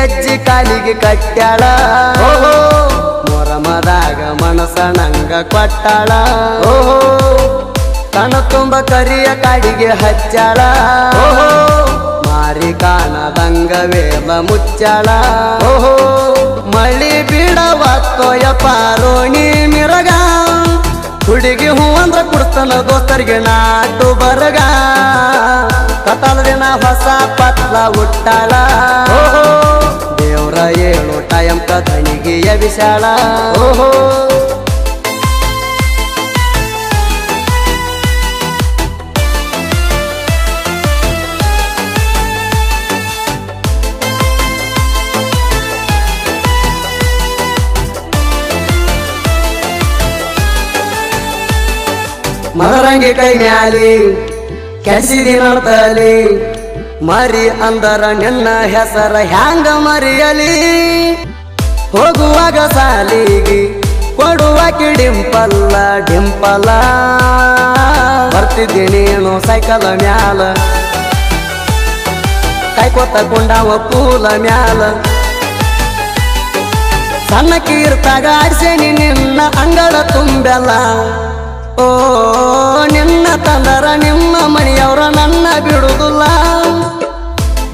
ಗೆಜ್ಜಿ ಕಾಲಿಗೆ ಕಟ್ಟ್ಯಾಳ ಓಹೋ ಮೊರಮದಾಗ ಮನಸ ನಂಗ ಕೊಟ್ಟಾಳ ಓಹೋ ಕಣ ತುಂಬ ಕರಿಯ ಕಾಡಿಗೆ ಹಚ್ಚಾಳ ಓಹೋ ಮಾರಿ ಕಾಣದಂಗ ವೇಲ ಮುಚ್ಚಾಳ ಓಹೋ ಮಳಿ ಬಿಡವತ್ತೋಯ ಪಾರೋಣಿ ಮಿರಗ ಹುಡುಗಿ ಹೂ ಅಂದ್ರ ಕುಡ್ತನ ದೋಸ್ತರಿಗೆ ನಾಟು ಬರಗ ಕತ್ತಲ ದಿನ ಹೊಸ ಪತ್ಲ ಹುಟ್ಟಾಳ ಓಹೋ ದೇವ್ರ ಏಳು ಟೈಮ್ ಕದನಿಗೆಯ ವಿಶಾಲ ಓಹೋ ಮದರಂಗಿ ಕೈ ಮ್ಯಾಲಿ ಕೆಡಿಸಿದಿ ನೋಡ್ತಲಿ ಮರಿ ಅಂದರ ನಿನ್ನ ಹೆಸರ ಹ್ಯಾಂಗ ಮರಿಯಲಿ ಹೋಗುವಾಗ ಸಾಲಿಗಿ ಕೊಡುವಾಕಿ ಡಿಂಪಲ್ಲ ಡಿಂಪಲ್ಲ ಬರ್ತಿದ್ದಿ ನೀನು ಸೈಕಲ್ ಮ್ಯಾಲ ಕೈಕೊತ್ತ ಕೊಂಡಾವ ಕೂಲ ಮ್ಯಾಲ ಸಣ್ಣ ಕೀರ್ತಾಗ ಆಡ್ಸೇನಿ ನಿನ್ನ ಅಂಗಳ ತುಂಬೆಲ್ಲ ಓ ನಿನ್ನ ತಂದರ ನಿಮ್ಮ ಮನೆಯವ್ರ ನನ್ನ ಬಿಡುದಿಲ್ಲ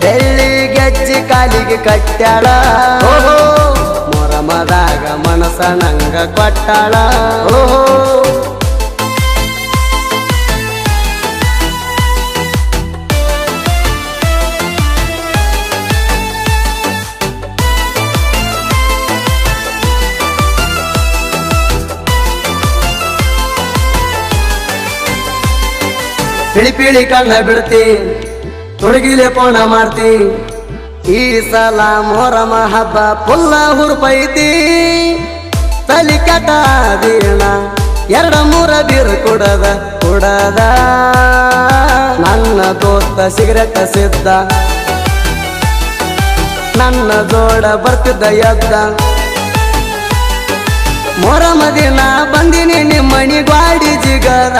ಬೆಳ್ಳಿ ಗೆಜ್ಜಿ ಕಾಲಿಗೆ ಕಟ್ಟ್ಯಾಳ ಓಹೋ ಮೊರಮದಾಗ ಮನಸ ನಂಗ ಕೊಟ್ಟಾಳ ಓಹೋ ಪಿಳಿ ಪಿಳಿ ಕಣ್ಣ ಬಿಡ್ತಿ ತುಡುಗಿಲೆ ಪೋಣ ಮಾಡ್ತಿ ಈ ಸಲ ಮೊರಮ ಹಬ್ಬ ಪುಲ್ಲ ಹುರುಪೈತಿ ತಲಿ ಕೆಟ್ಟಾದೀಣ ಎರಡ ಮೂರ ಬೀರು ಕುಡದ ನನ್ನ ದೋಸ್ತ ಸಿಗರೆಟ್ ಸಿದ್ದ ನನ್ನ ಜೋಡ ಬರ್ತಿದ್ದ ಎದ್ದ ಮೊರಮ ದಿನ ಬಂದಿನಿ ನಿಮ್ಮಣಿ ಗಾಡಿ ಜಿಗದ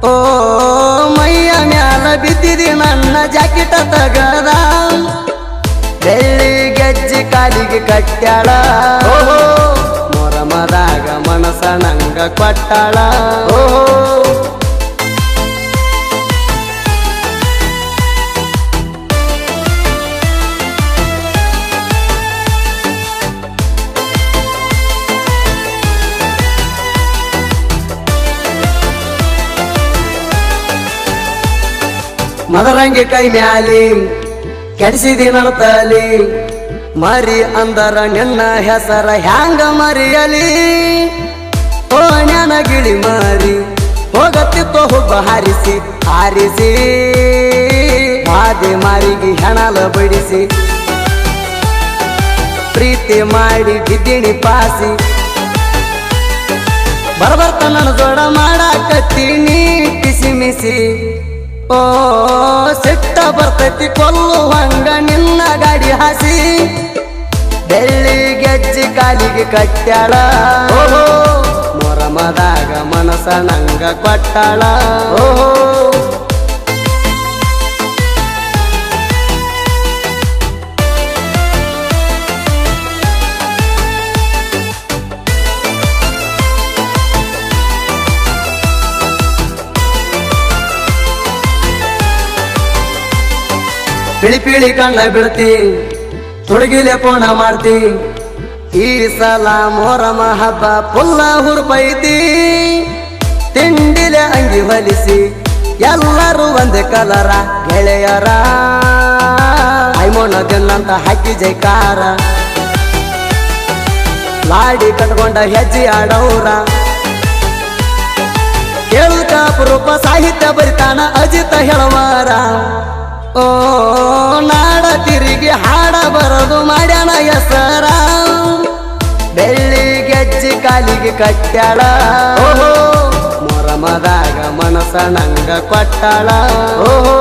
ಓ ಮೈಯ ಮ್ಯಾಲ ಬಿದ್ದಿದಿ ನನ್ನ ಜಾಕೆಟ ತಗದ ಬೆಳ್ಳಿ ಗೆಜ್ಜಿ ಕಾಲಿಗೆ ಕಟ್ಟ್ಯಾಳ ಓಹೋ ಮೊರಮದಾಗ ಮನಸ ನಂಗ ಕೊಟ್ಟಾಳ ಓಹೋ ಮದರಂಗಿ ಕೈ ಮ್ಯಾಲಿ ಕೆಡಿಸಿದಿ ನಡ್ತಲಿ ಮರಿ ಅಂದರ ನಿನ್ನ ಹೆಸರ ಹ್ಯಾಂಗ ಮರಿಯಲಿ ಓ ಜ್ಞಾನ ಗಿಳಿ ಮರಿ ಹೋಗತ್ತಿತ್ತೋ ಹುಬ್ಬ ಹಾರಿಸಿ ಹಾದೆ ಮಾರಿಗೆ ಹೆಣಲ ಬಡಿಸಿ ಪ್ರೀತಿ ಮಾಡಿ ಬಿದ್ದಿಣಿ ಪಾಸಿ ಬರ್ಬರ್ತ ನನ್ನ ಜೋಡ ಮಾಡಾಕತ್ತೀನಿ ಕಿಸಿ ಮಿಸಿ ಓ ಸಿಟ್ಟ ಬರ್ತೈತಿ ಕೊಲ್ಲುವಂಗ ನಿನ್ನ ಗಾಡಿ ಹಾಸಿ ಬೆಳ್ಳಿ ಗೆಜ್ಜಿ ಕಾಲಿಗೆ ಕಟ್ಟ್ಯಾಳ ಓಹೋ ಮೊರಮದಾಗ ಮನಸ ನಂಗ ಕೊಟ್ಟಾಳ ಓಹೋ ಪಿಳಿ ಪಿಳಿ ಕಣ್ಣ ಬಿಡ್ತಿ ತುಡುಗಿಲೆ ಪೋಣ ಮಾಡ್ತಿ ಈ ಸಲ ಮೊರಮ ಹಬ್ಬ ಪುಲ್ಲ ಹುರುಪೈತಿ ತಿಂಡಿಲೆ ಅಂಗಿ ಹೊಲಿಸಿ ಎಲ್ಲರೂ ಒಂದೇ ಕಲರ ಗೆಳೆಯರ ಐಮೋಣ ದಿನಂತ ಹಾಕಿ ಜೈಕಾರ ಲಾಡಿ ಕಟ್ಕೊಂಡ ಹೆಜ್ಜೆ ಆಡೌರ ಕೇಳ್ಕ ಅಪರೂಪ ಸಾಹಿತ್ಯ ಬರಿತಾನ ಅಜಿತ ಹೇಳವಾರ ಓ ನಾಡ ತಿರುಗಿ ಹಾಡ ಬರದು ಮಾಡ್ಯಾನ ಹೆಸರ ಬೆಳ್ಳಿ ಗೆಜ್ಜಿ ಕಾಲಿಗೆ ಕಟ್ಟ್ಯಾಳ ಓಹೋ ಮೊರಮದಾಗ ಮನಸ ನಂಗ ಕೊಟ್ಟಾಳ ಓಹೋ